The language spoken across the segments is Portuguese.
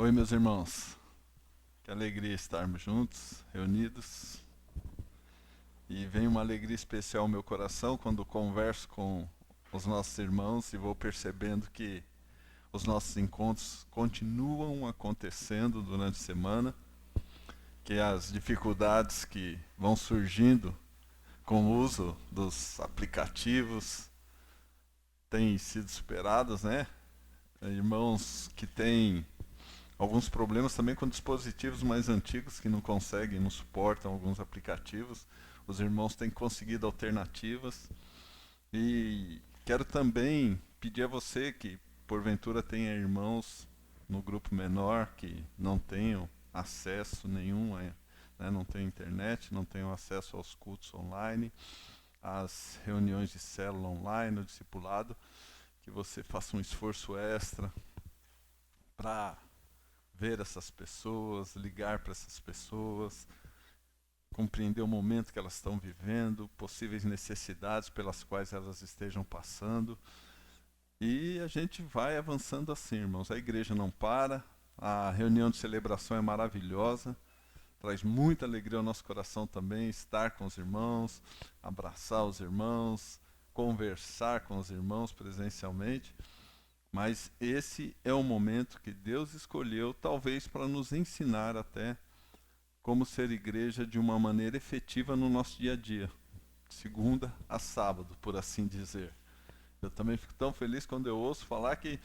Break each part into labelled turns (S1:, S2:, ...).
S1: Oi, meus irmãos. Que alegria estarmos juntos, reunidos. E vem uma alegria especial ao meu coração quando converso com os nossos irmãos e vou percebendo que os nossos encontros continuam acontecendo durante a semana, que as dificuldades que vão surgindo com o uso dos aplicativos têm sido superadas, né? Irmãos que têm alguns problemas também com dispositivos mais antigos que não conseguem, não suportam alguns aplicativos. Os irmãos têm conseguido alternativas. E quero também pedir a você que porventura tenha irmãos no grupo menor que não tenham acesso nenhum, né, não tenham internet, não tenham acesso aos cultos online, às reuniões de célula online, o discipulado, que você faça um esforço extra para ver essas pessoas, ligar para essas pessoas, compreender o momento que elas estão vivendo, possíveis necessidades pelas quais elas estejam passando. E a gente vai avançando assim, irmãos. A igreja não para, a reunião de celebração é maravilhosa, traz muita alegria ao nosso coração também estar com os irmãos, abraçar os irmãos, conversar com os irmãos presencialmente. Mas esse é o momento que Deus escolheu, talvez para nos ensinar até como ser igreja de uma maneira efetiva no nosso dia a dia, de segunda a sábado, por assim dizer. Eu também fico tão feliz quando eu ouço falar que,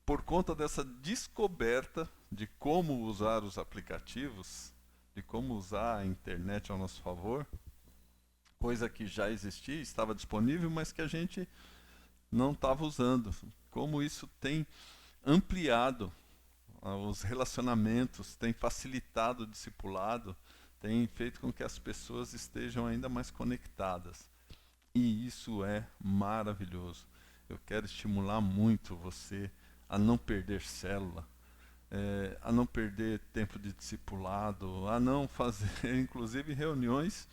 S1: por conta dessa descoberta de como usar os aplicativos, de como usar a internet ao nosso favor, coisa que já existia, estava disponível, mas que a gente não estava usando. Como isso tem ampliado os relacionamentos, tem facilitado o discipulado, tem feito com que as pessoas estejam ainda mais conectadas. E isso é maravilhoso. Eu quero estimular muito você a não perder célula, a não perder tempo de discipulado, a não fazer, inclusive, reuniões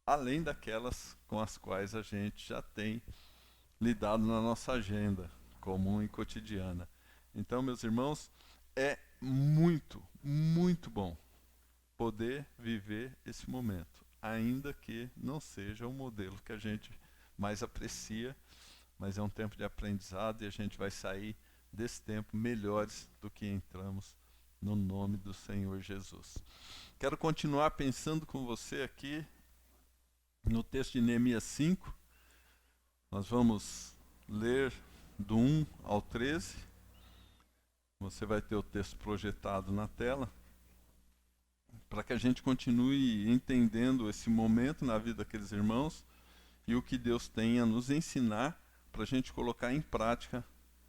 S1: além daquelas com as quais a gente já tem lidado na nossa agenda comum e cotidiana. Então, meus irmãos, é muito, muito bom poder viver esse momento, ainda que não seja o modelo que a gente mais aprecia, mas é um tempo de aprendizado e a gente vai sair desse tempo melhores do que entramos, no nome do Senhor Jesus. Quero continuar pensando com você aqui no texto de Neemias 5. Nós vamos ler do 1 ao 13. Você vai ter o texto projetado na tela, para que a gente continue entendendo esse momento na vida daqueles irmãos e o que Deus tem a nos ensinar para a gente colocar em prática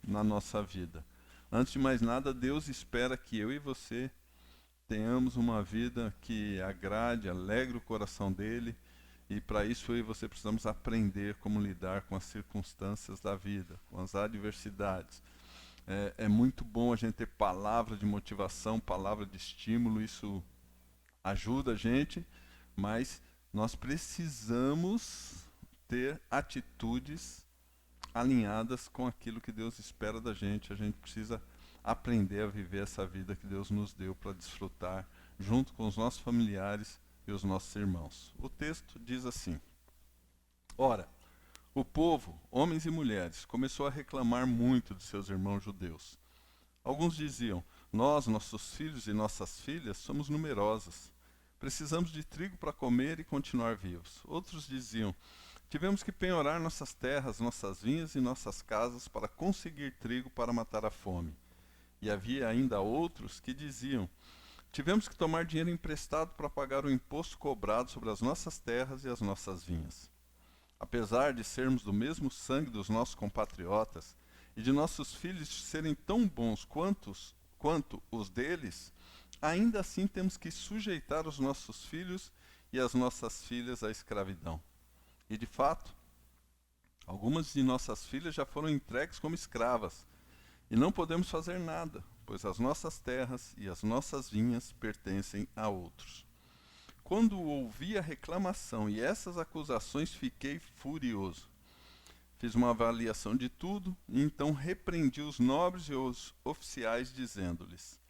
S1: na nossa vida. Antes de mais nada, Deus espera que eu e você tenhamos uma vida que agrade, alegre o coração dele, e para isso eu e você precisamos aprender como lidar com as circunstâncias da vida, com as adversidades. É muito bom a gente ter palavra de motivação, palavra de estímulo, isso ajuda a gente, mas nós precisamos ter atitudes alinhadas com aquilo que Deus espera da gente. A gente precisa aprender a viver essa vida que Deus nos deu para desfrutar junto com os nossos familiares e os nossos irmãos. O texto diz assim: Ora, o povo, homens e mulheres, começou a reclamar muito de seus irmãos judeus. Alguns diziam: Nós, nossos filhos e nossas filhas, somos numerosos. Precisamos de trigo para comer e continuar vivos. Outros diziam: Tivemos que penhorar nossas terras, nossas vinhas e nossas casas para conseguir trigo para matar a fome. E havia ainda outros que diziam: Tivemos que tomar dinheiro emprestado para pagar o imposto cobrado sobre as nossas terras e as nossas vinhas. Apesar de sermos do mesmo sangue dos nossos compatriotas e de nossos filhos serem tão bons quanto os deles, ainda assim temos que sujeitar os nossos filhos e as nossas filhas à escravidão. E de fato, algumas de nossas filhas já foram entregues como escravas, e não podemos fazer nada, pois as nossas terras e as nossas vinhas pertencem a outros. Quando ouvi a reclamação e essas acusações, fiquei furioso. Fiz uma avaliação de tudo e então repreendi os nobres e os oficiais, dizendo-lhes: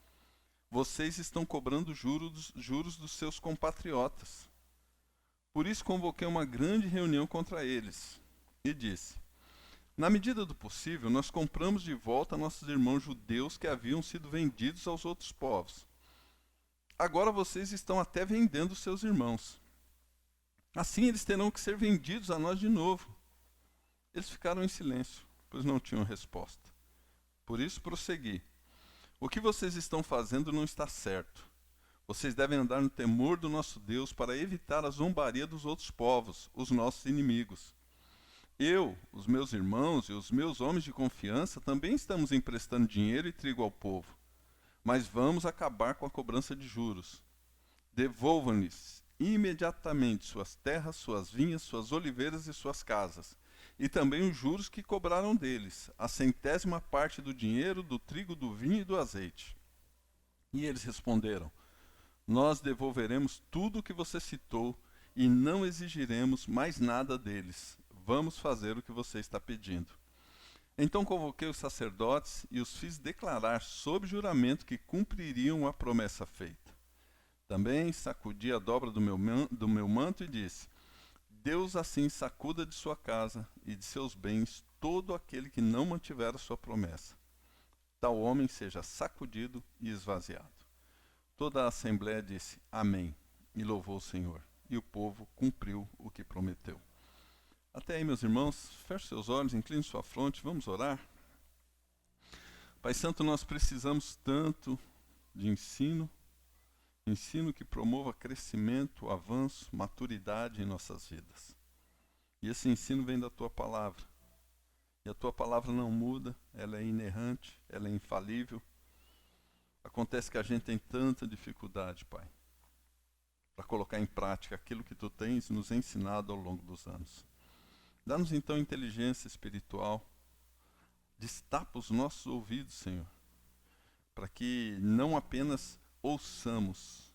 S1: vocês estão cobrando juros dos seus compatriotas. Por isso convoquei uma grande reunião contra eles e disse: na medida do possível, nós compramos de volta nossos irmãos judeus que haviam sido vendidos aos outros povos. Agora vocês estão até vendendo seus irmãos. Assim eles terão que ser vendidos a nós de novo. Eles ficaram em silêncio, pois não tinham resposta. Por isso prossegui: o que vocês estão fazendo não está certo. Vocês devem andar no temor do nosso Deus para evitar a zombaria dos outros povos, os nossos inimigos. Eu, os meus irmãos e os meus homens de confiança também estamos emprestando dinheiro e trigo ao povo. Mas vamos acabar com a cobrança de juros. Devolvam-lhes imediatamente suas terras, suas vinhas, suas oliveiras e suas casas, e também os juros que cobraram deles, a 100ª parte do dinheiro, do trigo, do vinho e do azeite. E eles responderam: nós devolveremos tudo o que você citou e não exigiremos mais nada deles. Vamos fazer o que você está pedindo. Então convoquei os sacerdotes e os fiz declarar sob juramento que cumpririam a promessa feita. Também sacudi a dobra do meu manto e disse: Deus assim sacuda de sua casa e de seus bens todo aquele que não mantiver a sua promessa. Tal homem seja sacudido e esvaziado. Toda a assembleia disse amém e louvou o Senhor. E o povo cumpriu o que prometeu. Até aí, meus irmãos, feche seus olhos, incline sua fronte, vamos orar. Pai Santo, nós precisamos tanto de ensino que promova crescimento, avanço, maturidade em nossas vidas. E esse ensino vem da Tua Palavra. E a Tua Palavra não muda, ela é inerrante, ela é infalível. Acontece que a gente tem tanta dificuldade, Pai, para colocar em prática aquilo que Tu tens nos ensinado ao longo dos anos. Dá-nos então inteligência espiritual, destapa os nossos ouvidos, Senhor, para que não apenas ouçamos,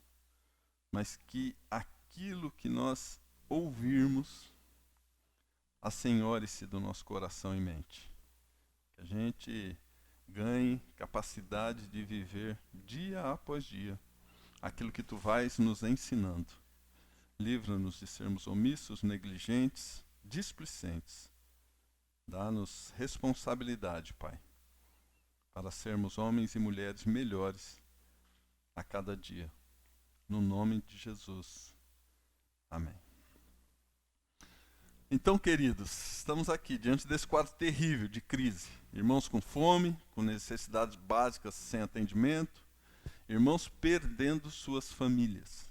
S1: mas que aquilo que nós ouvirmos assenhore-se do nosso coração e mente. Que a gente ganhe capacidade de viver dia após dia aquilo que Tu vais nos ensinando. Livra-nos de sermos omissos, negligentes, displicentes. Dá-nos responsabilidade, Pai, para sermos homens e mulheres melhores a cada dia. No nome de Jesus. Amém. Então, queridos, estamos aqui diante desse quadro terrível de crise. Irmãos com fome, com necessidades básicas sem atendimento, irmãos perdendo suas famílias.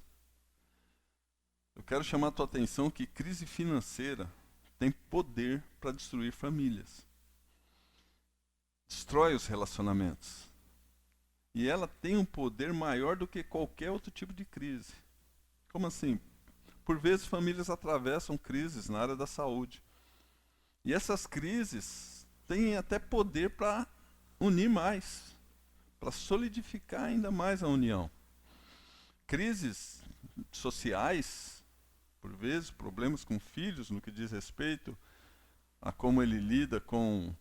S1: Eu quero chamar a tua atenção que crise financeira tem poder para destruir famílias. Destrói os relacionamentos. E ela tem um poder maior do que qualquer outro tipo de crise. Como assim? Por vezes famílias atravessam crises na área da saúde. E essas crises têm até poder para unir mais, para solidificar ainda mais a união. Crises sociais, por vezes, problemas com filhos no que diz respeito a como ele lida com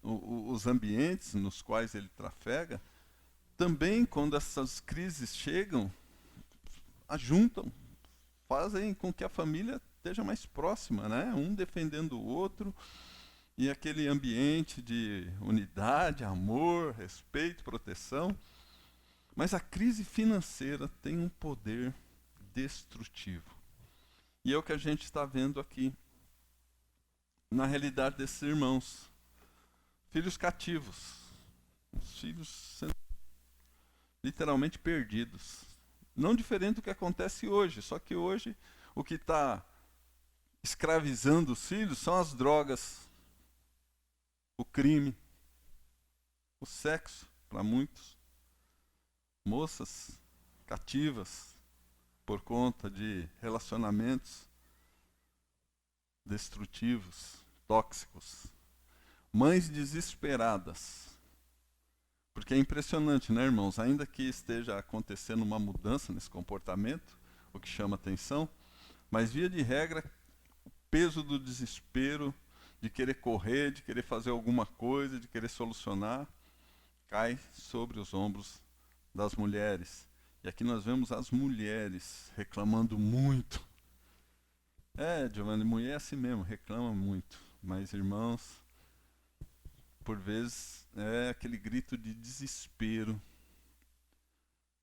S1: os ambientes nos quais ele trafega, também quando essas crises chegam, ajuntam, fazem com que a família esteja mais próxima, né? Um defendendo o outro, e aquele ambiente de unidade, amor, respeito, proteção. Mas a crise financeira tem um poder destrutivo. E é o que a gente está vendo aqui, na realidade desses irmãos. Filhos cativos, os filhos sendo literalmente perdidos. Não diferente do que acontece hoje, só que hoje o que está escravizando os filhos são as drogas, o crime, o sexo, para muitos. Moças cativas por conta de relacionamentos destrutivos, tóxicos. Mães desesperadas. Porque é impressionante, né, irmãos? Ainda que esteja acontecendo uma mudança nesse comportamento, o que chama atenção, mas via de regra, o peso do desespero de querer correr, de querer fazer alguma coisa, de querer solucionar, cai sobre os ombros das mulheres. E aqui nós vemos as mulheres reclamando muito. Giovanni, mulher é assim mesmo, reclama muito. Mas, irmãos, por vezes é aquele grito de desespero,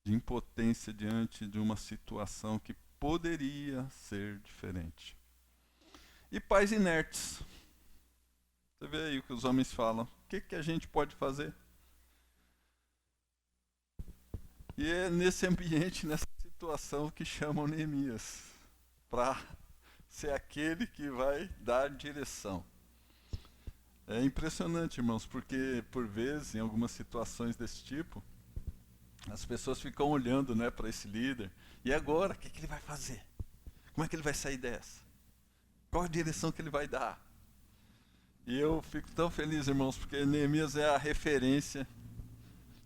S1: de impotência diante de uma situação que poderia ser diferente. E pais inertes. Você vê aí o que os homens falam. O que a gente pode fazer? E é nesse ambiente, nessa situação que chamam Neemias para ser aquele que vai dar direção. É impressionante, irmãos, porque por vezes, em algumas situações desse tipo, as pessoas ficam olhando, né, para esse líder. E agora, o que ele vai fazer? Como é que ele vai sair dessa? Qual a direção que ele vai dar? E eu fico tão feliz, irmãos, porque Neemias é a referência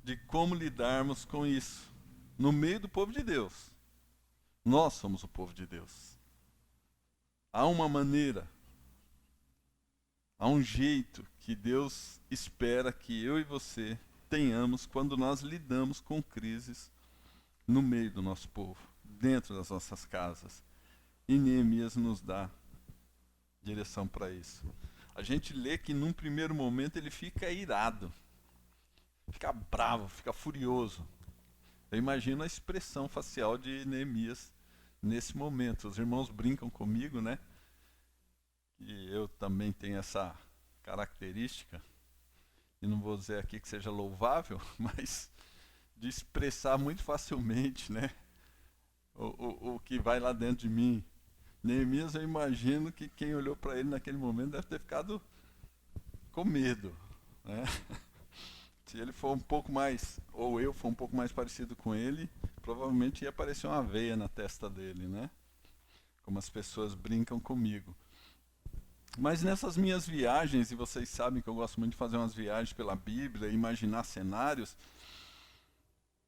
S1: de como lidarmos com isso. No meio do povo de Deus. Nós somos o povo de Deus. Há uma maneira, há um jeito que Deus espera que eu e você tenhamos quando nós lidamos com crises no meio do nosso povo, dentro das nossas casas. E Neemias nos dá direção para isso. A gente lê que num primeiro momento ele fica irado, fica bravo, fica furioso. Eu imagino a expressão facial de Neemias nesse momento. Os irmãos brincam comigo, né? E eu também tenho essa característica, e não vou dizer aqui que seja louvável, mas de expressar muito facilmente, né? O que vai lá dentro de mim. Neemias, eu imagino que quem olhou para ele naquele momento deve ter ficado com medo, né? Se ele for um pouco mais, ou eu for um pouco mais parecido com ele, provavelmente ia aparecer uma veia na testa dele, né? Como as pessoas brincam comigo. Mas nessas minhas viagens, e vocês sabem que eu gosto muito de fazer umas viagens pela Bíblia, imaginar cenários,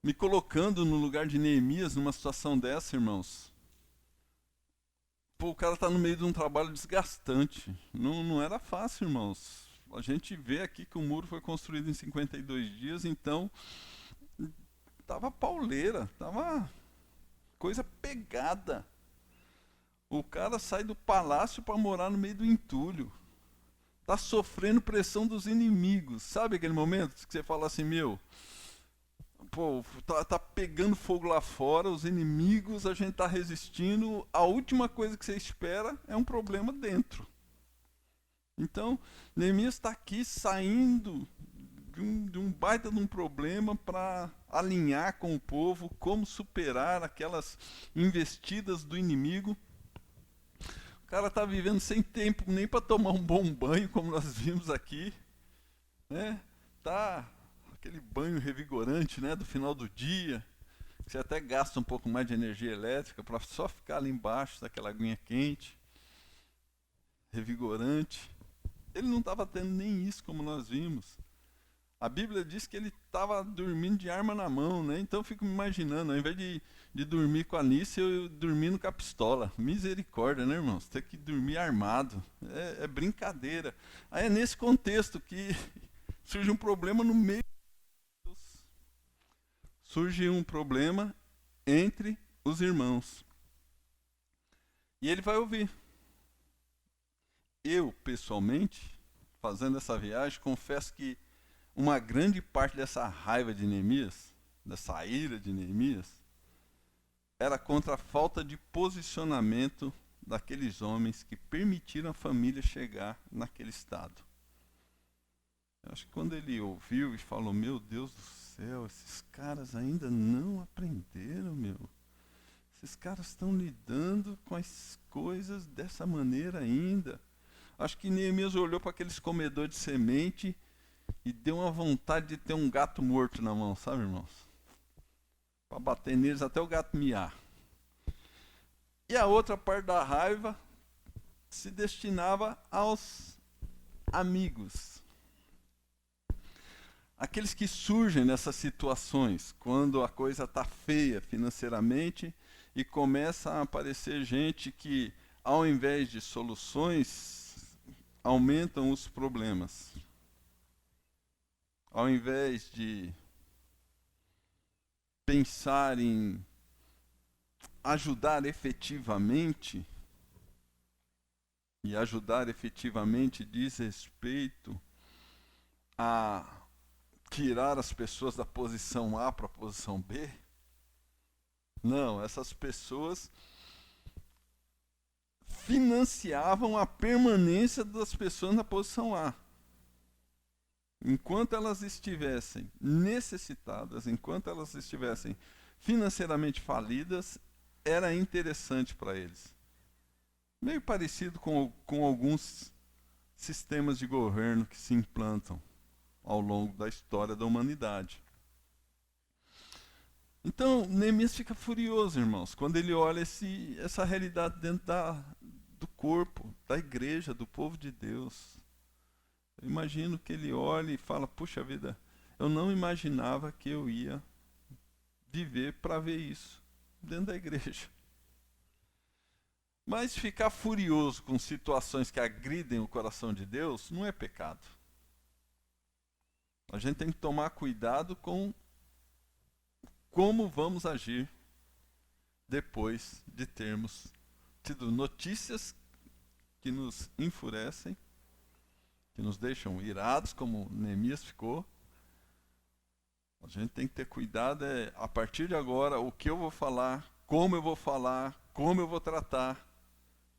S1: me colocando no lugar de Neemias numa situação dessa, irmãos. Pô, o cara está no meio de um trabalho desgastante. Não era fácil, irmãos. A gente vê aqui que o muro foi construído em 52 dias, então tava pauleira, tava coisa pegada. O cara sai do palácio para morar no meio do entulho. Tá sofrendo pressão dos inimigos. Sabe aquele momento que você fala assim, meu, pô, tá pegando fogo lá fora, os inimigos, a gente tá resistindo, a última coisa que você espera é um problema dentro. Então, Neemias está aqui saindo de um baita de um problema para alinhar com o povo, como superar aquelas investidas do inimigo. O cara está vivendo sem tempo nem para tomar um bom banho, como nós vimos aqui, né? Tá aquele banho revigorante, né, do final do dia, que você até gasta um pouco mais de energia elétrica para só ficar ali embaixo daquela aguinha quente, revigorante. Ele não estava tendo nem isso, como nós vimos. A Bíblia diz que ele estava dormindo de arma na mão, né? Então eu fico me imaginando, ao invés de dormir com a Alice, eu dormindo com a pistola. Misericórdia, né, irmãos? Ter que dormir armado. É brincadeira. Aí é nesse contexto que surge um problema no meio de Deus. Surge um problema entre os irmãos. E ele vai ouvir. Eu, pessoalmente, fazendo essa viagem, confesso que uma grande parte dessa raiva de Neemias, dessa ira de Neemias, era contra a falta de posicionamento daqueles homens que permitiram a família chegar naquele estado. Eu acho que quando ele ouviu e falou, meu Deus do céu, esses caras ainda não aprenderam, meu. Esses caras estão lidando com as coisas dessa maneira ainda. Acho que Neemias olhou para aqueles comedores de semente e deu uma vontade de ter um gato morto na mão, sabe, irmãos? Para bater neles até o gato miar. E a outra parte da raiva se destinava aos amigos. Aqueles que surgem nessas situações, quando a coisa está feia financeiramente e começa a aparecer gente que, ao invés de soluções, aumentam os problemas. Ao invés de pensar em ajudar efetivamente, e ajudar efetivamente diz respeito a tirar as pessoas da posição A para a posição B, não, essas pessoas financiavam a permanência das pessoas na posição A. Enquanto elas estivessem necessitadas, enquanto elas estivessem financeiramente falidas, era interessante para eles. Meio parecido com alguns sistemas de governo que se implantam ao longo da história da humanidade. Então, Neemias fica furioso, irmãos, quando ele olha essa realidade dentro do corpo, da igreja, do povo de Deus. Eu imagino que ele olha e fala, puxa vida, eu não imaginava que eu ia viver para ver isso dentro da igreja. Mas ficar furioso com situações que agridem o coração de Deus não é pecado. A gente tem que tomar cuidado com como vamos agir depois de termos tido notícias que nos enfurecem, que nos deixam irados, como Neemias ficou. A gente tem que ter cuidado, a partir de agora, o que eu vou falar, como eu vou tratar,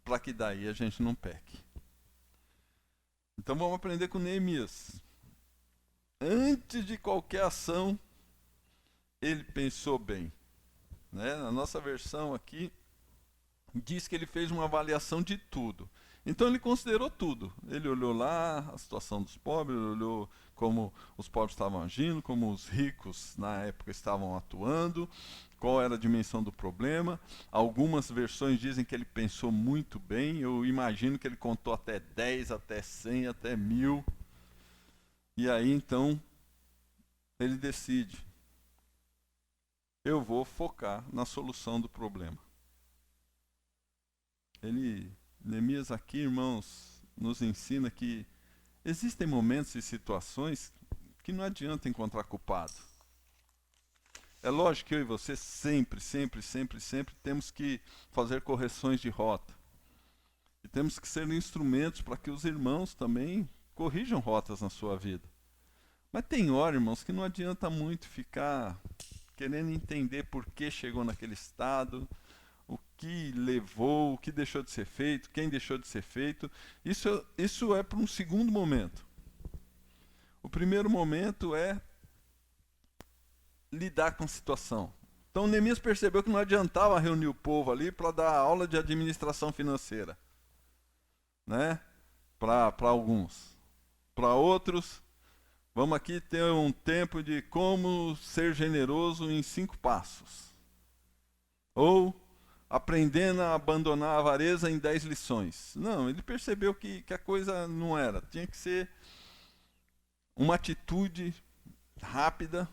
S1: para que daí a gente não peque. Então vamos aprender com Neemias. Antes de qualquer ação, ele pensou bem. Na nossa versão aqui, diz que ele fez uma avaliação de tudo. Então ele considerou tudo. Ele olhou lá a situação dos pobres, ele olhou como os pobres estavam agindo, como os ricos na época estavam atuando, qual era a dimensão do problema. Algumas versões dizem que ele pensou muito bem. Eu imagino que ele contou até 10, até 100, até 1000. E aí então ele decide: eu vou focar na solução do problema. Neemias aqui, irmãos, nos ensina que existem momentos e situações que não adianta encontrar culpado. É lógico que eu e você sempre temos que fazer correções de rota. E temos que ser instrumentos para que os irmãos também corrijam rotas na sua vida. Mas tem hora, irmãos, que não adianta muito ficar querendo entender por que chegou naquele estado, o que levou, o que deixou de ser feito, quem deixou de ser feito. Isso é para um segundo momento. O primeiro momento é lidar com a situação. Então Neemias percebeu que não adiantava reunir o povo ali para dar aula de administração financeira, para alguns. Para outros, vamos aqui ter um tempo de como ser generoso em 5 passos. Ou aprendendo a abandonar a avareza em 10 lições. Não, ele percebeu que a coisa não era. Tinha que ser uma atitude rápida,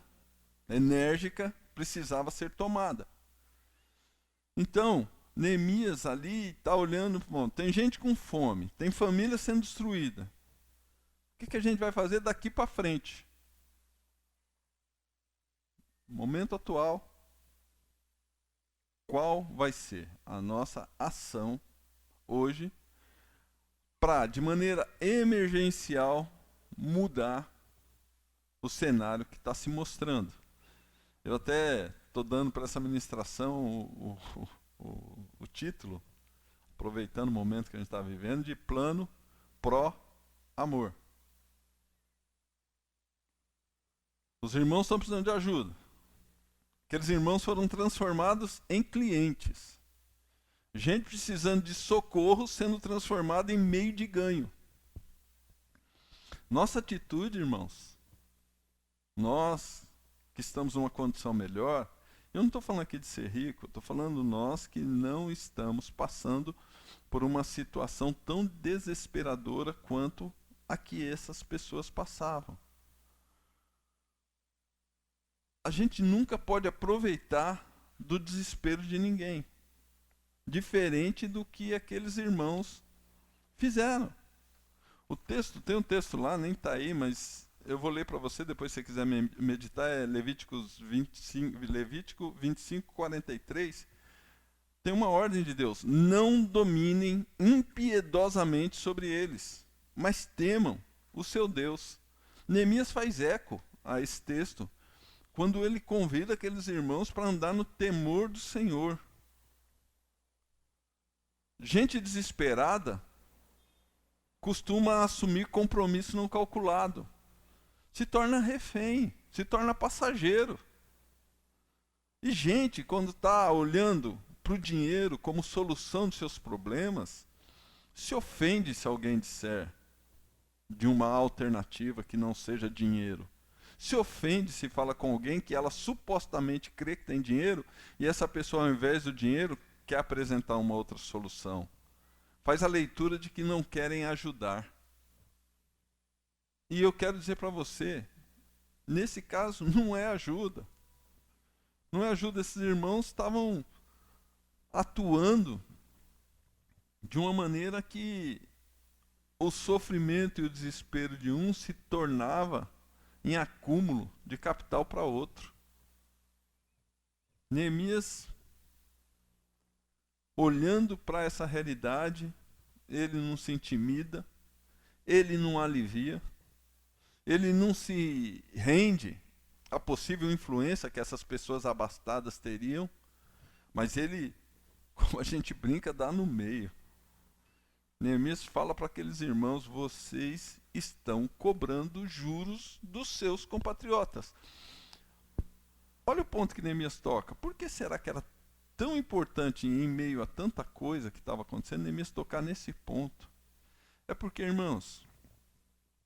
S1: enérgica, precisava ser tomada. Então, Neemias ali está olhando, bom, tem gente com fome, tem família sendo destruída. O que a gente vai fazer daqui para frente? Momento atual, qual vai ser a nossa ação hoje para, de maneira emergencial, mudar o cenário que está se mostrando? Eu até estou dando para essa ministração o título, aproveitando o momento que a gente está vivendo, de Plano Pró-Amor. Os irmãos estão precisando de ajuda. Aqueles irmãos foram transformados em clientes. Gente precisando de socorro sendo transformada em meio de ganho. Nossa atitude, irmãos, nós que estamos numa condição melhor, eu não estou falando aqui de ser rico, estou falando nós que não estamos passando por uma situação tão desesperadora quanto a que essas pessoas passavam. A gente nunca pode aproveitar do desespero de ninguém, diferente do que aqueles irmãos fizeram. Tem um texto lá, nem está aí, mas eu vou ler para você, depois se você quiser meditar, é Levítico 25, 43. Tem uma ordem de Deus: não dominem impiedosamente sobre eles, mas temam o seu Deus. Neemias faz eco a esse texto, quando ele convida aqueles irmãos para andar no temor do Senhor. Gente desesperada costuma assumir compromisso não calculado. Se torna refém, se torna passageiro. E gente, quando está olhando para o dinheiro como solução de seus problemas, se ofende se alguém disser de uma alternativa que não seja dinheiro. Se ofende se fala com alguém que ela supostamente crê que tem dinheiro e essa pessoa, ao invés do dinheiro, quer apresentar uma outra solução. Faz a leitura de que não querem ajudar. E eu quero dizer para você, nesse caso, não é ajuda. Não é ajuda, esses irmãos estavam atuando de uma maneira que o sofrimento e o desespero de um se tornava em acúmulo de capital para outro. Neemias, olhando para essa realidade, ele não se intimida, ele não alivia, ele não se rende à possível influência que essas pessoas abastadas teriam, mas ele, como a gente brinca, dá no meio. Neemias fala para aqueles irmãos: vocês estão cobrando juros dos seus compatriotas. Olha o ponto que Neemias toca. Por que será que era tão importante, em meio a tanta coisa que estava acontecendo, Neemias tocar nesse ponto? É porque, irmãos,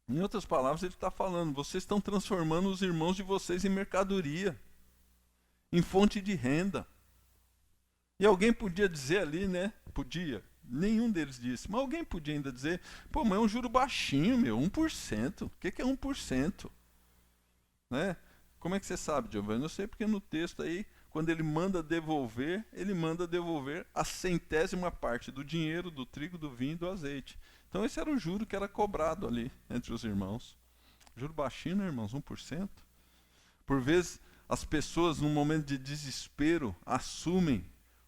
S1: em outras palavras, ele está falando: vocês estão transformando os irmãos de vocês em mercadoria, em fonte de renda. E alguém podia dizer ali, né? Podia. Nenhum deles disse. Mas alguém podia ainda dizer: pô, mas é um juro baixinho, meu, 1%. O que é 1%? Né? Como é que você sabe, Giovanni? Eu sei porque no texto aí, quando ele manda devolver a 100ª parte do dinheiro, do trigo, do vinho e do azeite. Então esse era o juro que era cobrado ali entre os irmãos. Juro baixinho, né, irmãos? 1%. Por vezes, as pessoas, num momento de desespero, assumem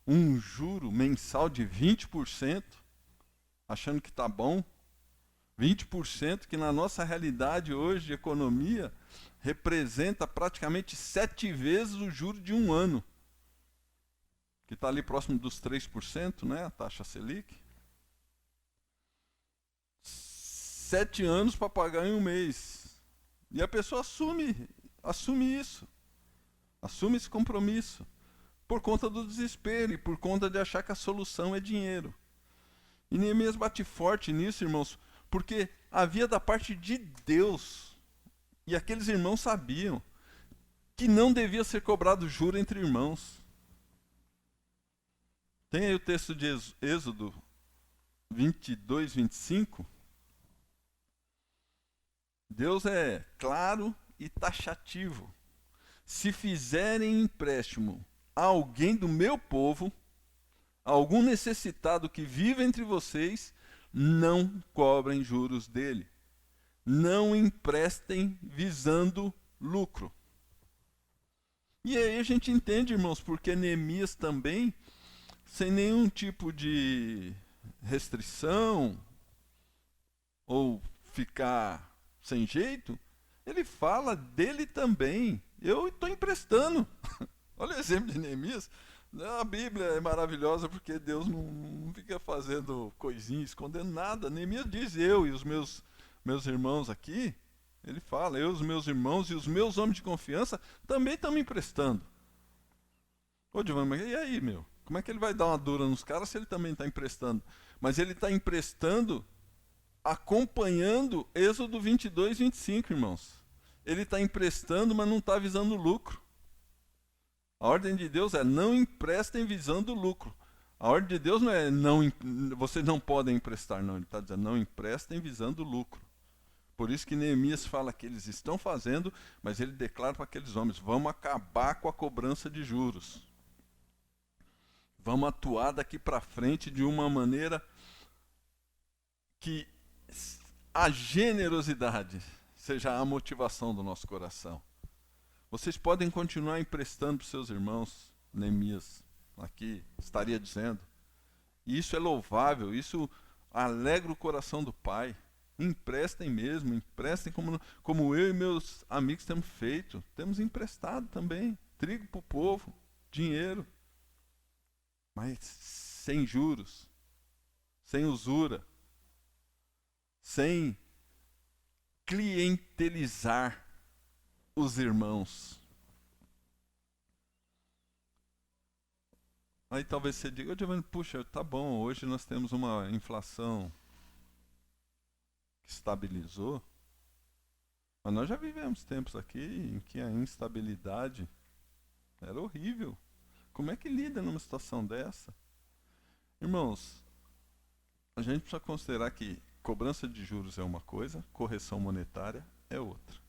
S1: um juro mensal de 20%, achando que está bom. 20% que na nossa realidade hoje de economia representa praticamente 7 vezes o juro de um ano, que está ali próximo dos 3%, né, a taxa Selic. 7 anos para pagar em um mês. E a pessoa assume isso, assume esse compromisso, por conta do desespero e por conta de achar que a solução é dinheiro. E Neemias bate forte nisso, irmãos, porque havia da parte de Deus, e aqueles irmãos sabiam, que não devia ser cobrado juro entre irmãos. Tem aí o texto de Êxodo 22, 25. Deus é claro e taxativo. Se fizerem empréstimo a alguém do meu povo, algum necessitado que vive entre vocês, não cobrem juros dele. Não emprestem visando lucro. E aí a gente entende, irmãos, porque Neemias também, sem nenhum tipo de restrição ou ficar sem jeito, ele fala dele também. Eu estou emprestando. Olha o exemplo de Neemias. A Bíblia é maravilhosa porque Deus não fica fazendo coisinha, escondendo nada. Neemias diz: eu e os meus irmãos aqui, ele fala, eu, os meus irmãos e os meus homens de confiança também estão me emprestando. Ô, Giovanni, mas e aí, meu? Como é que ele vai dar uma dura nos caras se ele também está emprestando? Mas ele está emprestando acompanhando Êxodo 22, 25, irmãos. Ele está emprestando, mas não está visando lucro. A ordem de Deus é: não emprestem visando lucro. A ordem de Deus não é: vocês não podem emprestar, não. Ele está dizendo: não emprestem visando lucro. Por isso que Neemias fala que eles estão fazendo, mas ele declara para aqueles homens: vamos acabar com a cobrança de juros. Vamos atuar daqui para frente de uma maneira que a generosidade seja a motivação do nosso coração. Vocês podem continuar emprestando para os seus irmãos, Neemias aqui estaria dizendo. E isso é louvável, isso alegra o coração do Pai. Emprestem mesmo, emprestem como eu e meus amigos temos feito. Temos emprestado também, trigo para o povo, dinheiro. Mas sem juros, sem usura, sem clientelizar os irmãos. Aí talvez você diga, Giovanni, puxa, tá bom, hoje nós temos uma inflação que estabilizou, mas nós já vivemos tempos aqui em que a instabilidade era horrível. Como é que lida numa situação dessa? Irmãos, a gente precisa considerar que cobrança de juros é uma coisa, correção monetária é outra.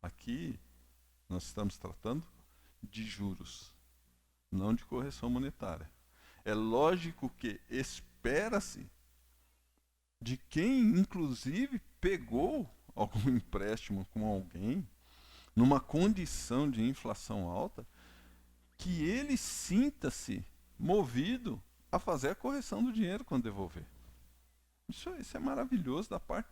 S1: Aqui nós estamos tratando de juros, não de correção monetária. É lógico que espera-se de quem, inclusive, pegou algum empréstimo com alguém, numa condição de inflação alta, que ele sinta-se movido a fazer a correção do dinheiro quando devolver. Isso é maravilhoso da parte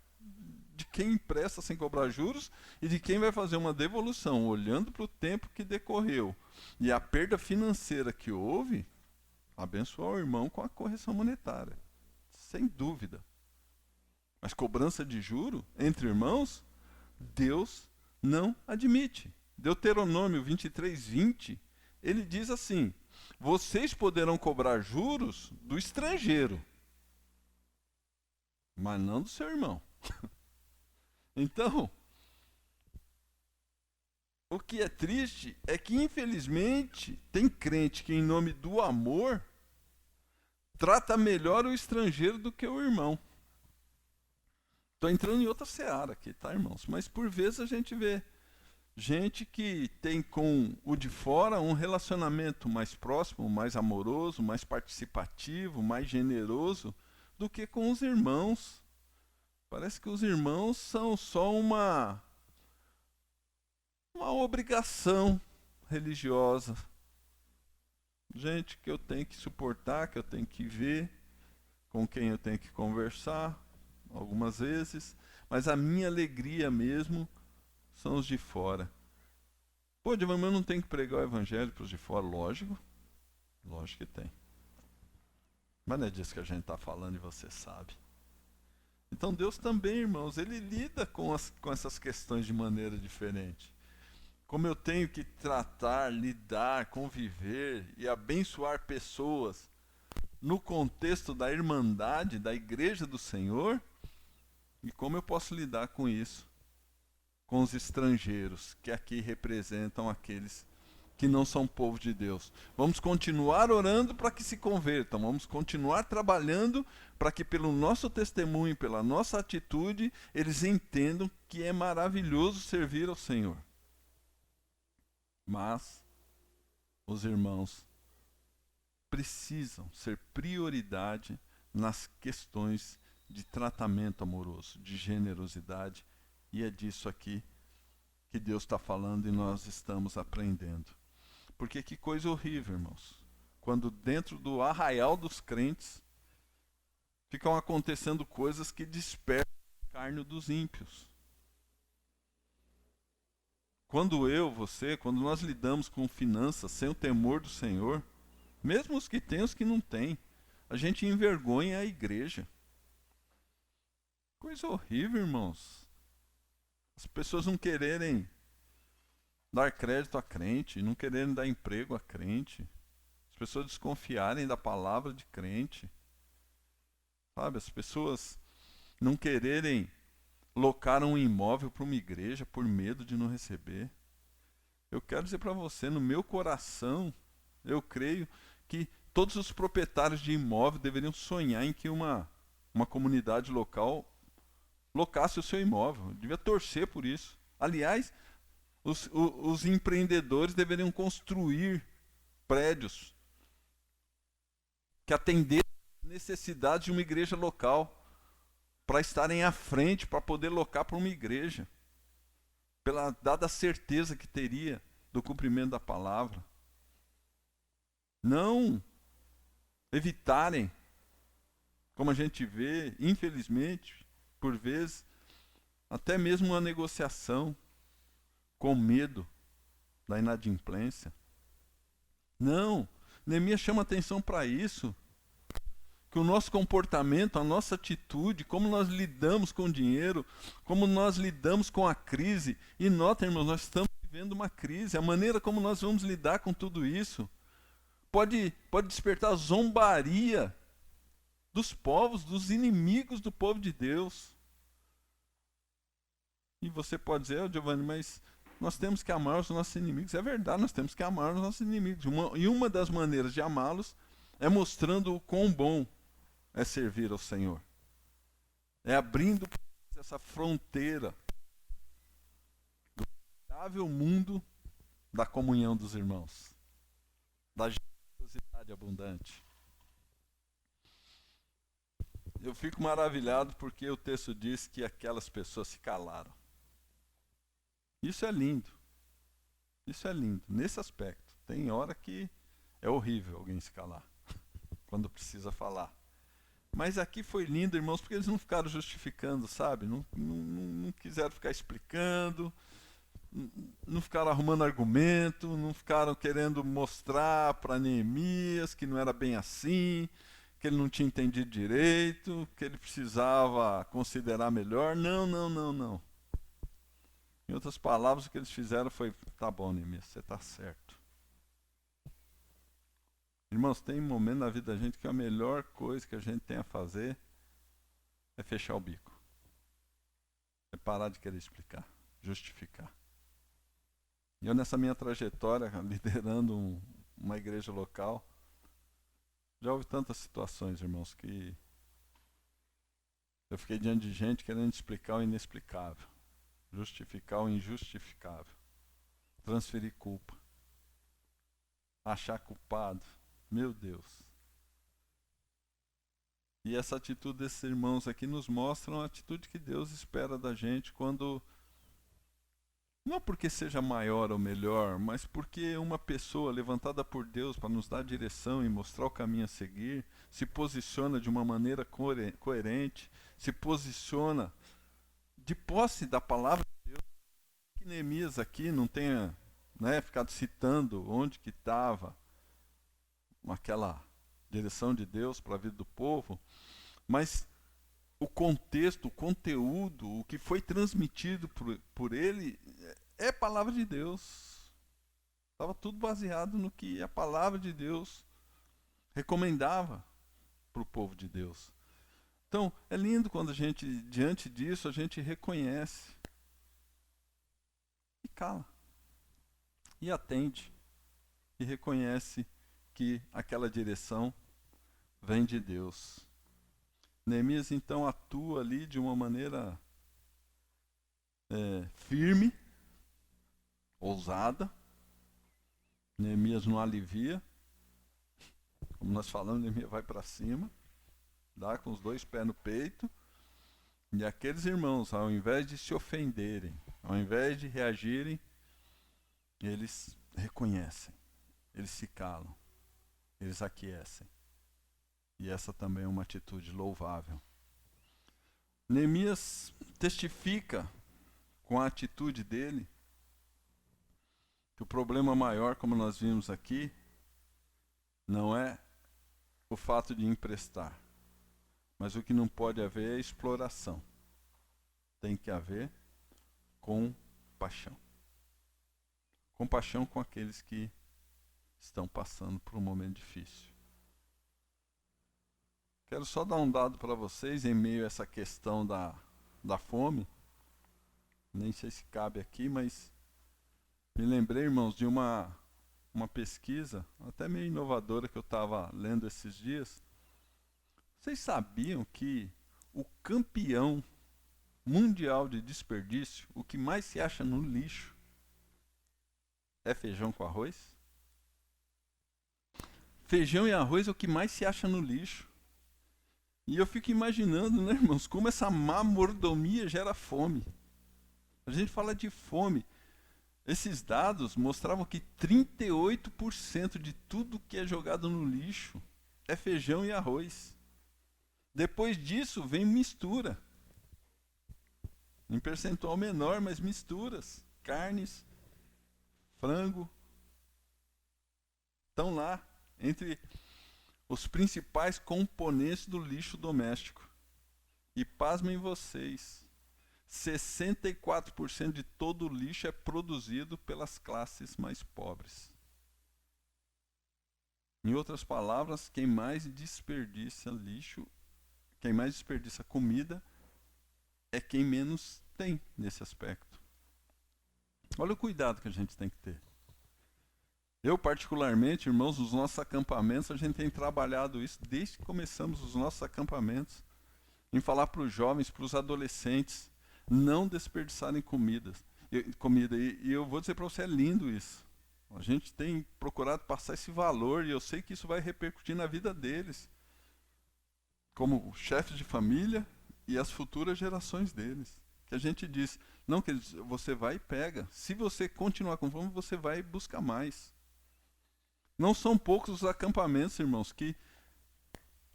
S1: de quem empresta sem cobrar juros e de quem vai fazer uma devolução, olhando para o tempo que decorreu e a perda financeira que houve, abençoar o irmão com a correção monetária, sem dúvida. Mas cobrança de juro entre irmãos, Deus não admite. Deuteronômio 23:20, ele diz assim: vocês poderão cobrar juros do estrangeiro, mas não do seu irmão. Então, o que é triste é que, infelizmente, tem crente que, em nome do amor, trata melhor o estrangeiro do que o irmão. Estou entrando em outra seara aqui, tá, irmãos? Mas, por vezes, a gente vê gente que tem com o de fora um relacionamento mais próximo, mais amoroso, mais participativo, mais generoso do que com os irmãos. Parece que os irmãos são só uma obrigação religiosa. Gente que eu tenho que suportar, que eu tenho que ver, com quem eu tenho que conversar, algumas vezes. Mas a minha alegria mesmo são os de fora. Pô, Giovanni, eu não tenho que pregar o evangelho para os de fora? Lógico que tem. Mas não é disso que a gente está falando e você sabe. Então Deus também, irmãos, Ele lida com essas questões de maneira diferente. Como eu tenho que tratar, lidar, conviver e abençoar pessoas no contexto da irmandade, da igreja do Senhor, e como eu posso lidar com isso, com os estrangeiros, que aqui representam aqueles que não são povo de Deus. Vamos continuar orando para que se convertam, vamos continuar trabalhando para que pelo nosso testemunho, pela nossa atitude, eles entendam que é maravilhoso servir ao Senhor. Mas os irmãos precisam ser prioridade nas questões de tratamento amoroso, de generosidade, e é disso aqui que Deus está falando e nós estamos aprendendo. Porque que coisa horrível, irmãos, quando dentro do arraial dos crentes ficam acontecendo coisas que despertam o carne dos ímpios. Quando quando nós lidamos com finanças sem o temor do Senhor, mesmo os que têm, os que não têm, a gente envergonha a igreja. Coisa horrível, irmãos. As pessoas não quererem dar crédito a crente, não quererem dar emprego a crente. As pessoas desconfiarem da palavra de crente. Sabe, as pessoas não quererem locar um imóvel para uma igreja por medo de não receber. Eu quero dizer para você, no meu coração, eu creio que todos os proprietários de imóvel deveriam sonhar em que uma comunidade local locasse o seu imóvel. Devia torcer por isso. Aliás, os empreendedores deveriam construir prédios que atendessem às necessidades de uma igreja local. para estarem à frente, para poder locar para uma igreja, pela dada certeza que teria do cumprimento da palavra. Não evitarem, como a gente vê, infelizmente, por vezes, até mesmo uma negociação com medo da inadimplência. Não, Neemias chama atenção para isso, que o nosso comportamento, a nossa atitude, como nós lidamos com o dinheiro, como nós lidamos com a crise, e nota, irmãos, nós estamos vivendo uma crise, a maneira como nós vamos lidar com tudo isso pode despertar zombaria dos povos, dos inimigos do povo de Deus. E você pode dizer, Giovanni, mas nós temos que amar os nossos inimigos. É verdade, nós temos que amar os nossos inimigos. E uma das maneiras de amá-los é mostrando o quão bom é servir ao Senhor. É abrindo essa fronteira do agradável mundo da comunhão dos irmãos, da generosidade abundante. Eu fico maravilhado porque o texto diz que aquelas pessoas se calaram. Isso é lindo. Isso é lindo, nesse aspecto. Tem hora que é horrível alguém se calar, quando precisa falar. Mas aqui foi lindo, irmãos, porque eles não ficaram justificando, sabe? Não quiseram ficar explicando, não ficaram arrumando argumento, não ficaram querendo mostrar para Neemias que não era bem assim, que ele não tinha entendido direito, que ele precisava considerar melhor. Não. Em outras palavras, o que eles fizeram foi, tá bom, Neemias, você está certo. Irmãos, tem um momento na vida da gente que a melhor coisa que a gente tem a fazer é fechar o bico. É parar de querer explicar, justificar. E eu, nessa minha trajetória, liderando uma igreja local, já houve tantas situações, irmãos, que eu fiquei diante de gente querendo explicar o inexplicável, justificar o injustificável, transferir culpa, achar culpado. Meu Deus. E essa atitude desses irmãos aqui nos mostra a atitude que Deus espera da gente quando, não porque seja maior ou melhor, mas porque uma pessoa levantada por Deus para nos dar direção e mostrar o caminho a seguir, se posiciona de uma maneira coerente, se posiciona de posse da palavra de Deus. Que Neemias aqui não tenha ficado citando onde que estava aquela direção de Deus para a vida do povo, mas o contexto, o conteúdo, o que foi transmitido por ele é palavra de Deus. Estava tudo baseado no que a palavra de Deus recomendava para o povo de Deus. Então, é lindo quando a gente, diante disso, a gente reconhece e cala, e atende, e reconhece que aquela direção vem de Deus. Neemias então atua ali de uma maneira firme, ousada. Neemias não alivia, como nós falamos, Neemias vai para cima, dá com os dois pés no peito, e aqueles irmãos, ao invés de se ofenderem, ao invés de reagirem, eles reconhecem, eles se calam, eles aquecem. E essa também é uma atitude louvável. Neemias testifica com a atitude dele que o problema maior, como nós vimos aqui, não é o fato de emprestar, mas o que não pode haver é exploração. Tem que haver compaixão. Compaixão com aqueles que estão passando por um momento difícil. Quero só dar um dado para vocês em meio a essa questão da fome. Nem sei se cabe aqui, mas me lembrei, irmãos, de uma pesquisa, até meio inovadora, que eu estava lendo esses dias. Vocês sabiam que o campeão mundial de desperdício, o que mais se acha no lixo, é feijão com arroz? Feijão e arroz é o que mais se acha no lixo. E eu fico imaginando, né, irmãos, como essa má mordomia gera fome. A gente fala de fome. Esses dados mostravam que 38% de tudo que é jogado no lixo é feijão e arroz. Depois disso vem mistura. Em percentual menor, mas misturas. Carnes, frango. Estão lá, entre os principais componentes do lixo doméstico. E pasmem vocês, 64% de todo o lixo é produzido pelas classes mais pobres. Em outras palavras, quem mais desperdiça lixo, quem mais desperdiça comida, é quem menos tem nesse aspecto. Olha o cuidado que a gente tem que ter. Eu, particularmente, irmãos, nos nossos acampamentos, a gente tem trabalhado isso desde que começamos os nossos acampamentos, em falar para os jovens, para os adolescentes, não desperdiçarem comida. E eu vou dizer para você, é lindo isso. A gente tem procurado passar esse valor e eu sei que isso vai repercutir na vida deles, como chefes de família e as futuras gerações deles. Que a gente diz, não, que você vai e pega. Se você continuar com fome, você vai buscar mais. Não são poucos os acampamentos, irmãos, que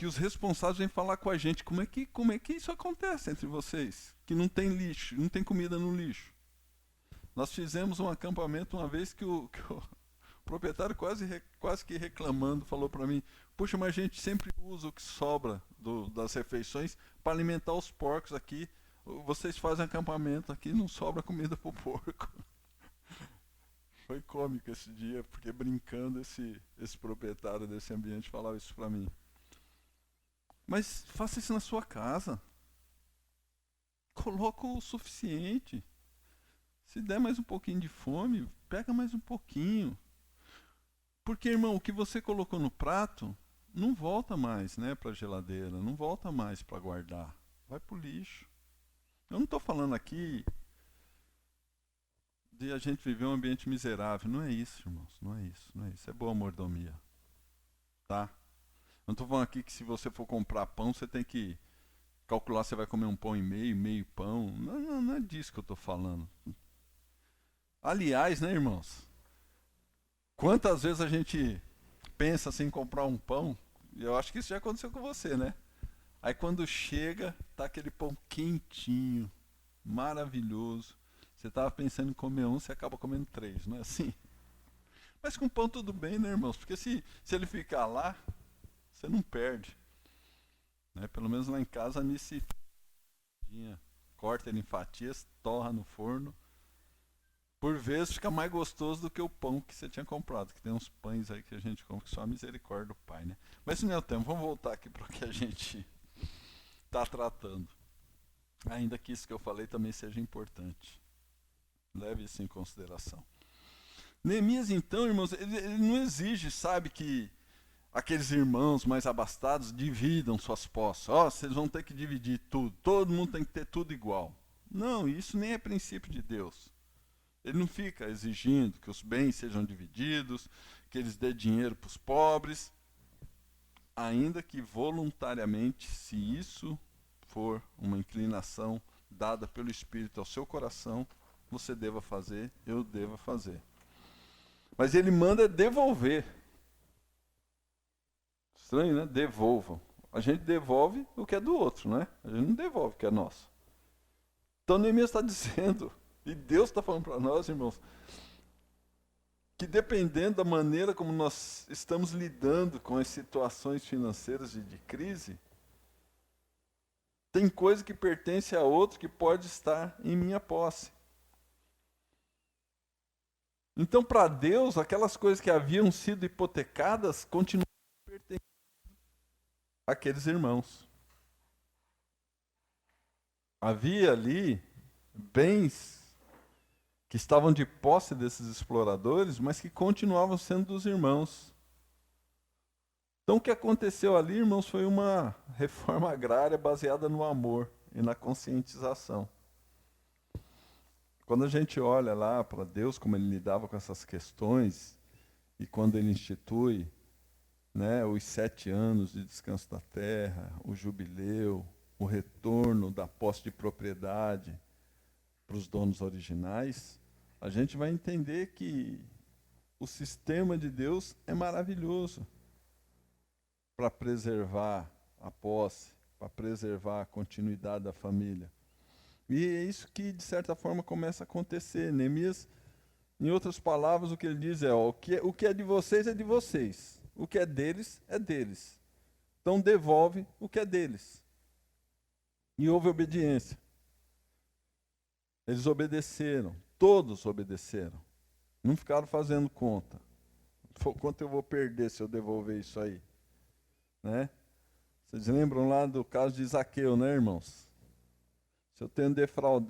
S1: os responsáveis vêm falar com a gente. Como é que isso acontece entre vocês? Que não tem lixo, não tem comida no lixo. Nós fizemos um acampamento uma vez que o proprietário quase que reclamando falou para mim, puxa, mas a gente sempre usa o que sobra das refeições para alimentar os porcos aqui. Vocês fazem acampamento aqui, não sobra comida para o porco. Foi cômico esse dia, porque brincando esse proprietário desse ambiente falava isso para mim. Mas faça isso na sua casa. Coloca o suficiente. Se der mais um pouquinho de fome, pega mais um pouquinho. Porque, irmão, o que você colocou no prato não volta mais, né, para a geladeira, não volta mais para guardar. Vai para o lixo. Eu não estou falando aqui de a gente viver um ambiente miserável. Não é isso, irmãos. Não é isso. Não é isso. É boa mordomia. Tá? Eu não estou falando aqui que se você for comprar pão, você tem que calcular se vai comer um pão e meio pão. Não é disso que eu estou falando. Aliás, né, irmãos? Quantas vezes a gente pensa assim em comprar um pão? E eu acho que isso já aconteceu com você, né? Aí quando chega, tá aquele pão quentinho, maravilhoso. Você estava pensando em comer um, você acaba comendo três, não é assim? Mas com pão tudo bem, né, irmãos? Porque se ele ficar lá, você não perde. Né? Pelo menos lá em casa, a Nice corta ele em fatias, torra no forno. Por vezes fica mais gostoso do que o pão que você tinha comprado, que tem uns pães aí que a gente compra que só a misericórdia do Pai, né? Mas isso não é o tempo, vamos voltar aqui para o que a gente está tratando. Ainda que isso que eu falei também seja importante. Leve isso em consideração. Neemias, então, irmãos, ele não exige, sabe, que aqueles irmãos mais abastados dividam suas posses. Vocês vão ter que dividir tudo, todo mundo tem que ter tudo igual. Não, isso nem é princípio de Deus. Ele não fica exigindo que os bens sejam divididos, que eles dêem dinheiro para os pobres, ainda que voluntariamente, se isso for uma inclinação dada pelo Espírito ao seu coração, você deva fazer, eu deva fazer. Mas ele manda devolver. Estranho, né? Devolvam. A gente devolve o que é do outro, né? A gente não devolve o que é nosso. Então Neemias está dizendo, e Deus está falando para nós, irmãos, que dependendo da maneira como nós estamos lidando com as situações financeiras de crise, tem coisa que pertence a outro que pode estar em minha posse. Então, para Deus, aquelas coisas que haviam sido hipotecadas continuam pertencendo àqueles irmãos. Havia ali bens que estavam de posse desses exploradores, mas que continuavam sendo dos irmãos. Então, o que aconteceu ali, irmãos, foi uma reforma agrária baseada no amor e na conscientização. Quando a gente olha lá para Deus, como ele lidava com essas questões, e quando ele institui, né, os 7 anos de descanso da terra, o jubileu, o retorno da posse de propriedade para os donos originais, a gente vai entender que o sistema de Deus é maravilhoso para preservar a posse, para preservar a continuidade da família. E é isso que, de certa forma, começa a acontecer. Neemias, em outras palavras, o que ele diz é, ó, o que é de vocês é de vocês. O que é deles é deles. Então devolve o que é deles. E houve obediência. Eles obedeceram. Todos obedeceram. Não ficaram fazendo conta. Quanto eu vou perder se eu devolver isso aí? Né? Vocês lembram lá do caso de Zaqueu, né, irmãos? Se eu tenho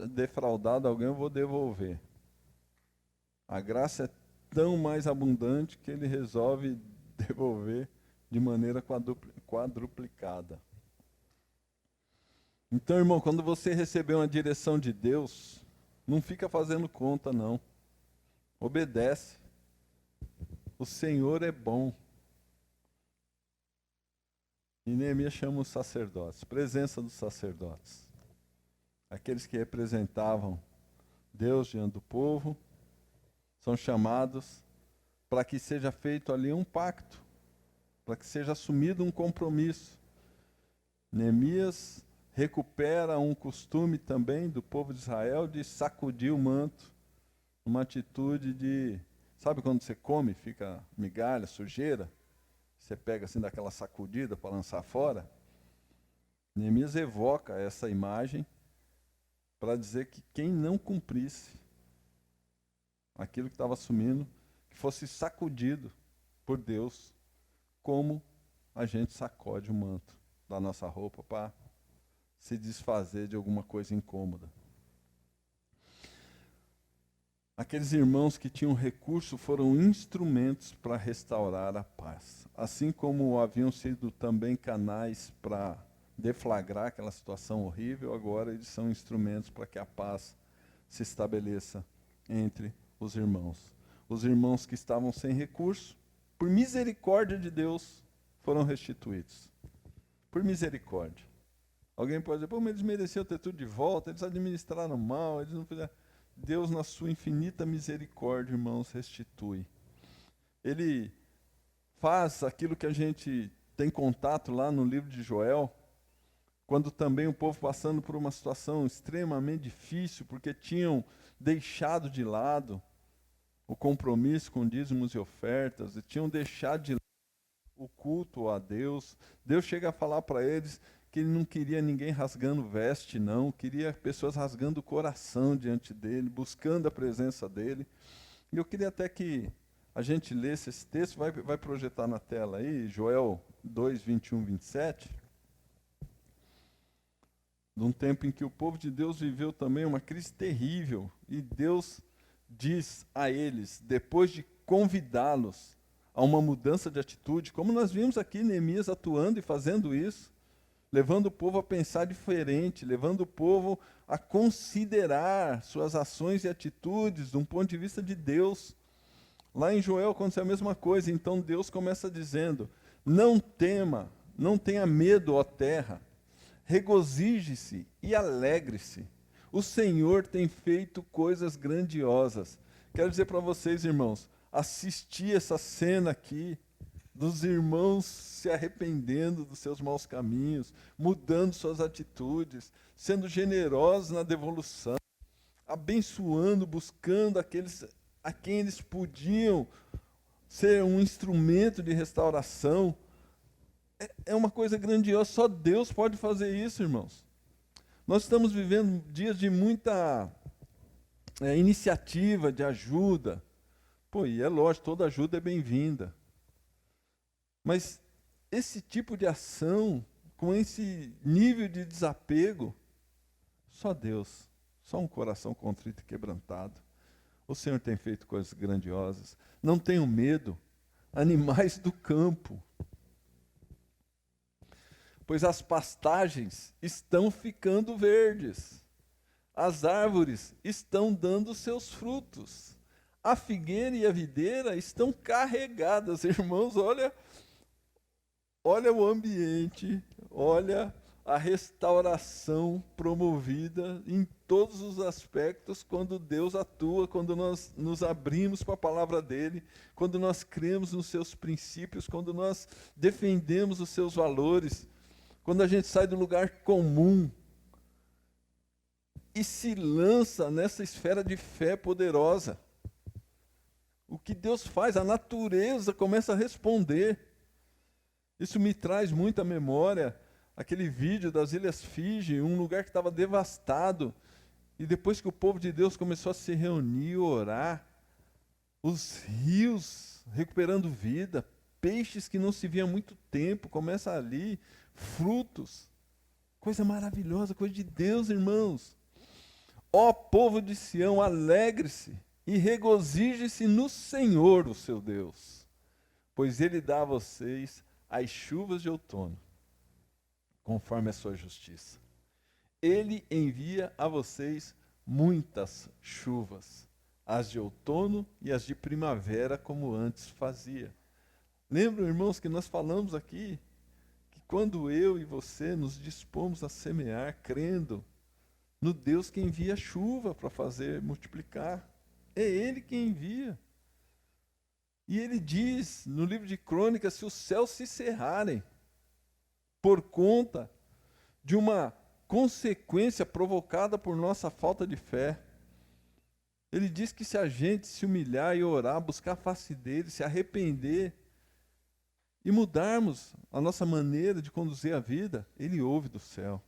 S1: defraudado alguém, eu vou devolver. A graça é tão mais abundante que ele resolve devolver de maneira quadruplicada. Então, irmão, quando você receber uma direção de Deus, não fica fazendo conta, não. Obedece. O Senhor é bom. E Neemias chama os sacerdotes, presença dos sacerdotes. Aqueles que representavam Deus diante do povo, são chamados para que seja feito ali um pacto, para que seja assumido um compromisso. Neemias recupera um costume também do povo de Israel de sacudir o manto, uma atitude de, sabe quando você come, fica migalha, sujeira? Você pega assim daquela sacudida para lançar fora. Neemias evoca essa imagem para dizer que quem não cumprisse aquilo que estava assumindo, que fosse sacudido por Deus, como a gente sacode o manto da nossa roupa para se desfazer de alguma coisa incômoda. Aqueles irmãos que tinham recurso foram instrumentos para restaurar a paz. Assim como haviam sido também canais para deflagrar aquela situação horrível, agora eles são instrumentos para que a paz se estabeleça entre os irmãos. Os irmãos que estavam sem recurso, por misericórdia de Deus, foram restituídos. Por misericórdia. Alguém pode dizer, pô, mas eles mereciam ter tudo de volta, eles administraram mal, eles não fizeram... Deus, na sua infinita misericórdia, irmãos, restitui. Ele faz aquilo que a gente tem contato lá no livro de Joel, quando também o povo passando por uma situação extremamente difícil, porque tinham deixado de lado o compromisso com dízimos e ofertas, e tinham deixado de lado o culto a Deus. Deus chega a falar para eles que ele não queria ninguém rasgando veste, não, queria pessoas rasgando o coração diante dele, buscando a presença dele. E eu queria até que a gente lesse esse texto, vai projetar na tela aí, Joel 2, 21, 27, de um tempo em que o povo de Deus viveu também uma crise terrível, e Deus diz a eles, depois de convidá-los a uma mudança de atitude, como nós vimos aqui Neemias atuando e fazendo isso, levando o povo a pensar diferente, levando o povo a considerar suas ações e atitudes de um ponto de vista de Deus. Lá em Joel aconteceu a mesma coisa, então Deus começa dizendo, não tema, não tenha medo, ó terra, regozije-se e alegre-se, o Senhor tem feito coisas grandiosas. Quero dizer para vocês, irmãos, assistir essa cena aqui, dos irmãos se arrependendo dos seus maus caminhos, mudando suas atitudes, sendo generosos na devolução, abençoando, buscando aqueles a quem eles podiam ser um instrumento de restauração. É uma coisa grandiosa, só Deus pode fazer isso, irmãos. Nós estamos vivendo dias de muita iniciativa, de ajuda. Pô, e é lógico, toda ajuda é bem-vinda. Mas esse tipo de ação, com esse nível de desapego, só Deus, só um coração contrito e quebrantado. O Senhor tem feito coisas grandiosas. Não tenham medo, animais do campo, pois as pastagens estão ficando verdes, as árvores estão dando seus frutos, a figueira e a videira estão carregadas. Irmãos, olha olha o ambiente, olha a restauração promovida em todos os aspectos quando Deus atua, quando nós nos abrimos para a palavra dele, quando nós cremos nos seus princípios, quando nós defendemos os seus valores, quando a gente sai do lugar comum e se lança nessa esfera de fé poderosa. O que Deus faz, a natureza começa a responder. Isso me traz muita memória, aquele vídeo das Ilhas Fiji, um lugar que estava devastado, e depois que o povo de Deus começou a se reunir, orar, os rios recuperando vida, peixes que não se via há muito tempo, começa ali, frutos, coisa maravilhosa, coisa de Deus, irmãos. Ó povo de Sião, alegre-se e regozije-se no Senhor, o seu Deus, pois Ele dá a vocês as chuvas de outono, conforme a sua justiça. Ele envia a vocês muitas chuvas, as de outono e as de primavera, como antes fazia. Lembram, irmãos, que nós falamos aqui, que quando eu e você nos dispomos a semear, crendo no Deus que envia chuva para fazer multiplicar, é Ele que envia. E ele diz no livro de Crônicas, se os céus se cerrarem por conta de uma consequência provocada por nossa falta de fé, ele diz que se a gente se humilhar e orar, buscar a face dele, se arrepender e mudarmos a nossa maneira de conduzir a vida, ele ouve do céu.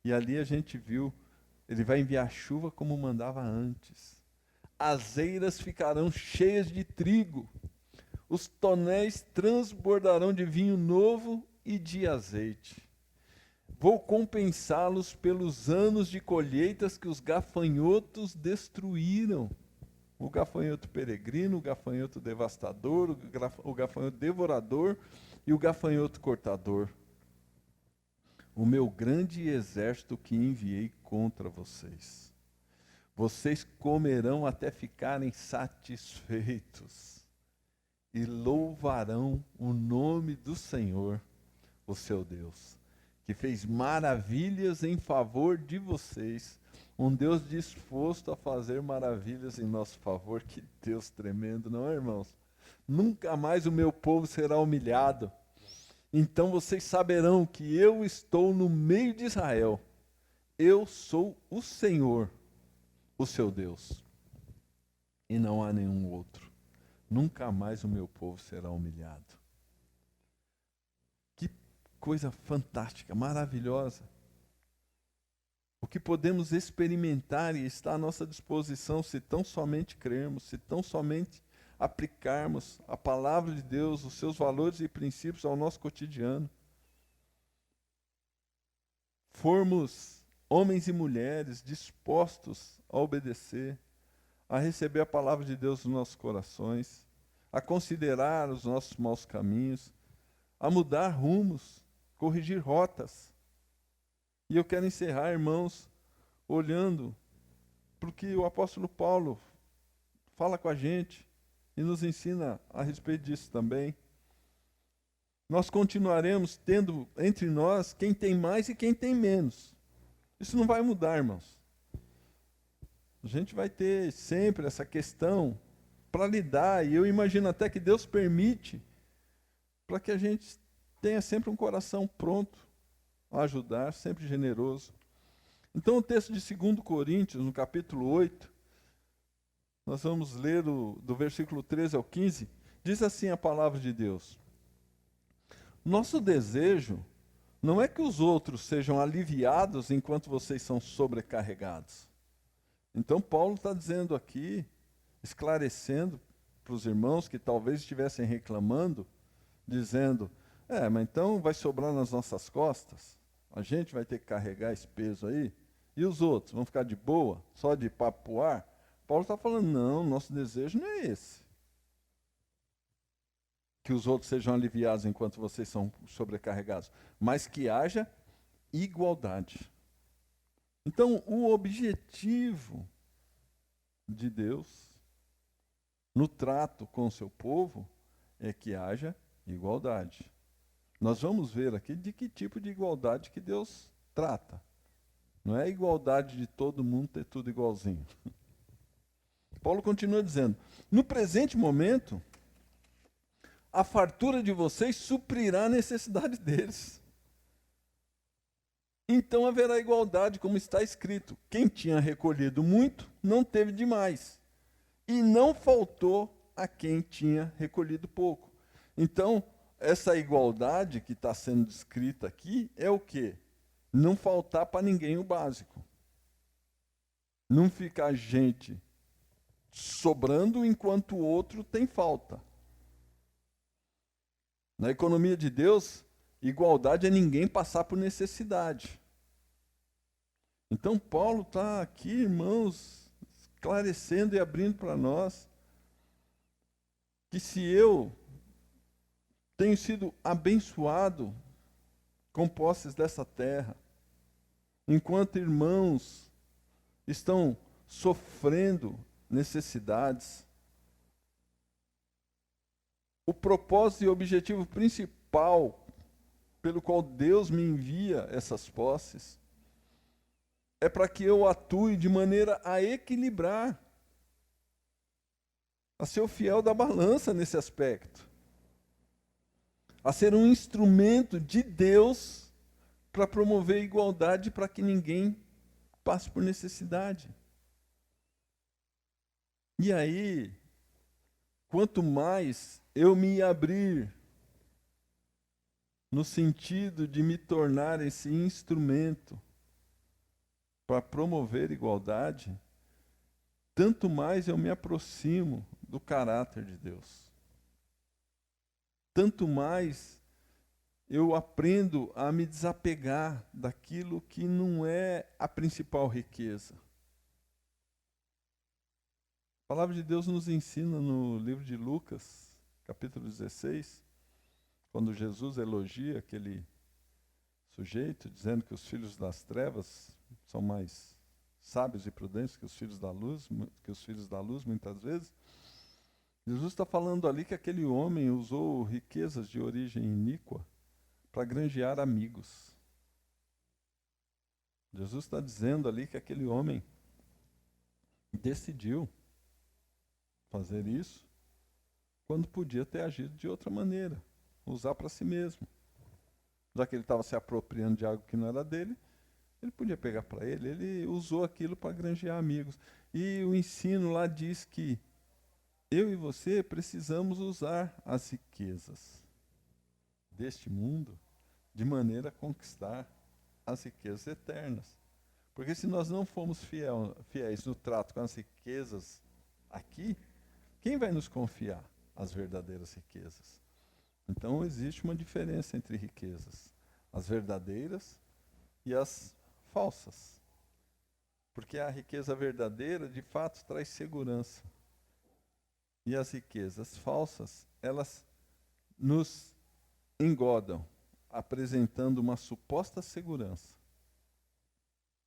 S1: E ali a gente viu, ele vai enviar chuva como mandava antes. As eiras ficarão cheias de trigo, os tonéis transbordarão de vinho novo e de azeite. Vou compensá-los pelos anos de colheitas que os gafanhotos destruíram. O gafanhoto peregrino, o gafanhoto devastador, o gafanhoto devorador e o gafanhoto cortador. O meu grande exército que enviei contra vocês. Vocês comerão até ficarem satisfeitos e louvarão o nome do Senhor, o seu Deus, que fez maravilhas em favor de vocês, um Deus disposto a fazer maravilhas em nosso favor. Que Deus tremendo, não é, irmãos? Nunca mais o meu povo será humilhado. Então vocês saberão que eu estou no meio de Israel. Eu sou o Senhor, o seu Deus, e não há nenhum outro. Nunca mais o meu povo será humilhado. Que coisa fantástica, maravilhosa. O que podemos experimentar e está à nossa disposição se tão somente crermos, se tão somente aplicarmos a palavra de Deus, os seus valores e princípios ao nosso cotidiano. Formos homens e mulheres dispostos a obedecer, a receber a palavra de Deus nos nossos corações, a considerar os nossos maus caminhos, a mudar rumos, corrigir rotas. E eu quero encerrar, irmãos, olhando para o que o apóstolo Paulo fala com a gente e nos ensina a respeito disso também. Nós continuaremos tendo entre nós quem tem mais e quem tem menos. Isso não vai mudar, irmãos. A gente vai ter sempre essa questão para lidar, e eu imagino até que Deus permite para que a gente tenha sempre um coração pronto a ajudar, sempre generoso. Então o texto de 2 Coríntios, no capítulo 8, nós vamos ler do versículo 13 ao 15, diz assim a palavra de Deus: nosso desejo não é que os outros sejam aliviados enquanto vocês são sobrecarregados. Então Paulo está dizendo aqui, esclarecendo para os irmãos que talvez estivessem reclamando, dizendo, mas então vai sobrar nas nossas costas? A gente vai ter que carregar esse peso aí? E os outros vão ficar de boa, só de papo pro ar? Paulo está falando, não, nosso desejo não é esse. Que os outros sejam aliviados enquanto vocês são sobrecarregados, mas que haja igualdade. Então, o objetivo de Deus no trato com o seu povo é que haja igualdade. Nós vamos ver aqui de que tipo de igualdade que Deus trata. Não é a igualdade de todo mundo ter tudo igualzinho. Paulo continua dizendo: no presente momento, a fartura de vocês suprirá a necessidade deles. Então haverá igualdade, como está escrito: quem tinha recolhido muito, não teve demais, e não faltou a quem tinha recolhido pouco. Então, essa igualdade que está sendo descrita aqui é o quê? Não faltar para ninguém o básico. Não ficar gente sobrando enquanto o outro tem falta. Na economia de Deus, igualdade é ninguém passar por necessidade. Então Paulo está aqui, irmãos, esclarecendo e abrindo para nós que se eu tenho sido abençoado com posses dessa terra, enquanto irmãos estão sofrendo necessidades, o propósito e objetivo principal pelo qual Deus me envia essas posses é para que eu atue de maneira a equilibrar, a ser o fiel da balança nesse aspecto, a ser um instrumento de Deus para promover igualdade para que ninguém passe por necessidade. E aí, quanto mais eu me abrir no sentido de me tornar esse instrumento para promover igualdade, tanto mais eu me aproximo do caráter de Deus. Tanto mais eu aprendo a me desapegar daquilo que não é a principal riqueza. A palavra de Deus nos ensina no livro de Lucas, capítulo 16, quando Jesus elogia aquele sujeito, dizendo que os filhos das trevas são mais sábios e prudentes que os filhos da luz, muitas vezes. Jesus está falando ali que aquele homem usou riquezas de origem iníqua para granjear amigos. Jesus está dizendo ali que aquele homem decidiu fazer isso quando podia ter agido de outra maneira, usar para si mesmo. Já que ele estava se apropriando de algo que não era dele, ele podia pegar para ele, ele usou aquilo para granjear amigos. E o ensino lá diz que eu e você precisamos usar as riquezas deste mundo de maneira a conquistar as riquezas eternas. Porque se nós não formos fiéis no trato com as riquezas aqui, quem vai nos confiar as verdadeiras riquezas? Então existe uma diferença entre riquezas, as verdadeiras e as falsas. Porque a riqueza verdadeira, de fato, traz segurança. E as riquezas falsas, elas nos engodam, apresentando uma suposta segurança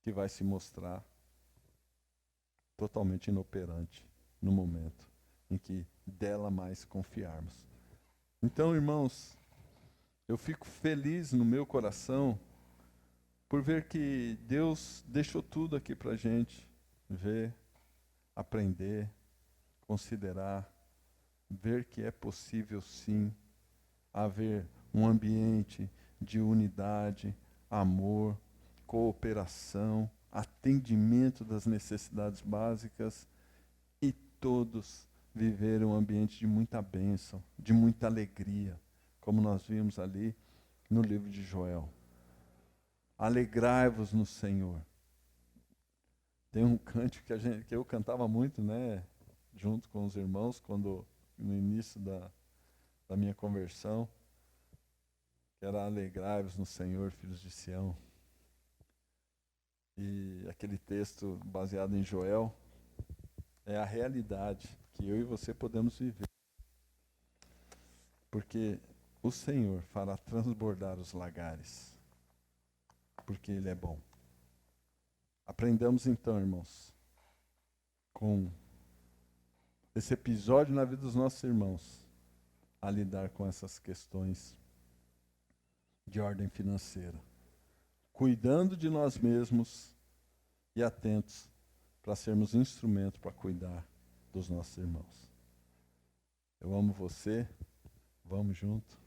S1: que vai se mostrar totalmente inoperante no momento em que dela mais confiarmos. Então, irmãos, eu fico feliz no meu coração por ver que Deus deixou tudo aqui para a gente ver, aprender, considerar, ver que é possível sim haver um ambiente de unidade, amor, cooperação, atendimento das necessidades básicas e todos viver um ambiente de muita bênção, de muita alegria, como nós vimos ali no livro de Joel. Alegrai-vos no Senhor. Tem um cântico que eu cantava muito, né, junto com os irmãos, quando no início da minha conversão, que era alegrai-vos no Senhor, filhos de Sião. E aquele texto baseado em Joel é a realidade que eu e você podemos viver. Porque o Senhor fará transbordar os lagares, porque Ele é bom. Aprendamos então, irmãos, com esse episódio na vida dos nossos irmãos, a lidar com essas questões de ordem financeira, cuidando de nós mesmos e atentos para sermos instrumento para cuidar dos nossos irmãos. Eu amo você, vamos junto.